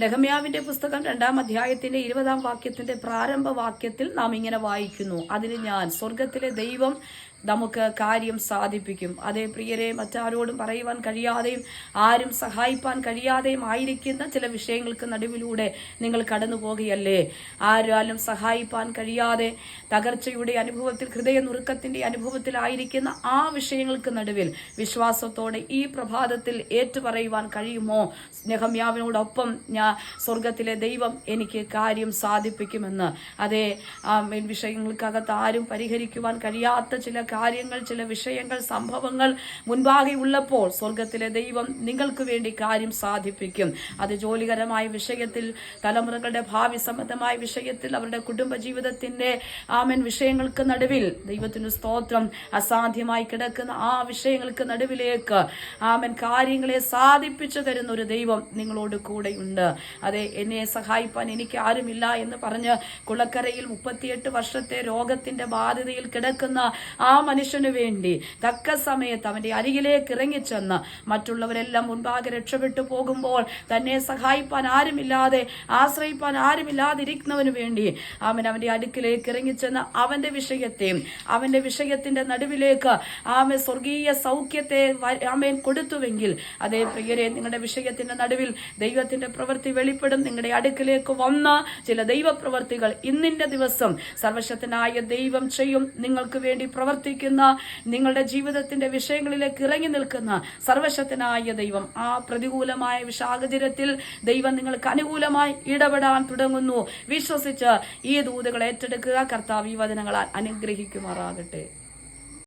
നെഹമ്യാവിന്റെ പുസ്തകം 2-ാം അധ്യായത്തിന്റെ 20-ാം വാക്യത്തിന്റെ പ്രാരംഭ വാക്യത്തിൽ നാം ഇങ്ങനെ വായിക്കുന്നു, അതിന് ഞാൻ സ്വർഗത്തിലെ ദൈവം നമുക്ക് കാര്യം സാധിപ്പിക്കും. അതേ പ്രിയരെ, മറ്റാരോടും പറയുവാൻ കഴിയാതെയും ആരും സഹായിപ്പാൻ കഴിയാതെയും ആയിരിക്കുന്ന ചില വിഷയങ്ങൾക്ക് നടുവിലൂടെ നിങ്ങൾ കടന്നു പോകുകയല്ലേ? ആരാലും സഹായിപ്പാൻ കഴിയാതെ തകർച്ചയുടെ അനുഭവത്തിൽ, ഹൃദയ നുറുക്കത്തിന്റെ അനുഭവത്തിലായിരിക്കുന്ന ആ വിഷയങ്ങൾക്ക് നടുവിൽ വിശ്വാസത്തോടെ ഈ പ്രഭാതത്തിൽ ഏറ്റുപറയുവാൻ കഴിയുമോ? നെഹമ്യാവിനോടൊപ്പം ഞാൻ സ്വർഗത്തിലെ ദൈവം എനിക്ക് കാര്യം സാധിപ്പിക്കുമെന്ന്. അതേ, വിഷയങ്ങൾക്കകത്ത് ആരും പരിഹരിക്കുവാൻ കഴിയാത്ത ചില കാര്യങ്ങൾ, ചില വിഷയങ്ങൾ, സംഭവങ്ങൾ മുൻപാകെ ഉള്ളപ്പോൾ സ്വർഗത്തിലെ ദൈവം നിങ്ങൾക്ക് വേണ്ടി കാര്യം സാധിപ്പിക്കും. അത് ജോലികരമായ വിഷയത്തിൽ, തലമുറകളുടെ ഭാവി സംബന്ധമായ വിഷയത്തിൽ, അവരുടെ കുടുംബജീവിതത്തിന്റെ വിഷയങ്ങൾക്ക് നടുവിൽ, ദൈവത്തിന് സ്തോത്രം, അസാധ്യമായി കിടക്കുന്ന ആ വിഷയങ്ങൾക്ക് നടുവിലേക്ക് കാര്യങ്ങളെ സാധിപ്പിച്ചു തരുന്ന ഒരു ദൈവം നിങ്ങളോട് കൂടെയുണ്ട്. അതെ, എന്നെ സഹായിപ്പാൻ എനിക്ക് ആരുമില്ല എന്ന് പറഞ്ഞ് കുളക്കരയിൽ 38 വർഷത്തെ രോഗത്തിന്റെ ബാധിതയിൽ കിടക്കുന്ന ആ മനുഷ്യന് വേണ്ടി തക്ക സമയത്ത് അവന്റെ അരികിലേക്ക് ഇറങ്ങിച്ചെന്ന് മറ്റുള്ളവരെല്ലാം മുൻപാകെ രക്ഷപ്പെട്ടു പോകുമ്പോൾ തന്നെ സഹായിപ്പാൻ ആരുമില്ലാതെ, ആശ്രയിപ്പാൻ ആരുമില്ലാതിരിക്കുന്നവന് വേണ്ടി അവന്റെ അടുക്കിലേക്ക് ഇറങ്ങിച്ചെന്ന് അവന്റെ വിഷയത്തെയും അവന്റെ വിഷയത്തിന്റെ നടുവിലേക്ക് സ്വർഗീയ സൗഖ്യത്തെ കൊടുത്തുവെങ്കിൽ, അതേ പ്രിയരെ, നിങ്ങളുടെ വിഷയത്തിന്റെ നടുവിൽ ദൈവത്തിന്റെ പ്രവൃത്തി വെളിപ്പെടും. നിങ്ങളുടെ അടുക്കിലേക്ക് വന്ന ചില ദൈവപ്രവർത്തികൾ ഇന്നിന്റെ ദിവസം സർവശക്തനായ ദൈവം ചെയ്യും. നിങ്ങൾക്ക് വേണ്ടി പ്രവർത്തിക്കുന്ന, നിങ്ങളുടെ ജീവിതത്തിന്റെ വിഷയങ്ങളിലേക്ക് ഇറങ്ങി നിൽക്കുന്ന സർവശക്തനായ ദൈവം ആ പ്രതികൂലമായ സാഹചര്യത്തിൽ ദൈവം നിങ്ങൾക്ക് അനുകൂലമായി ഇടപെടാൻ തുടങ്ങുന്നു. വിശ്വസിച്ച് ഈ ദൂതുകൾ ഏറ്റെടുക്കുക. കർത്താവ് ഈ വചനങ്ങളാൽ അനുഗ്രഹിക്കുമാറാകട്ടെ.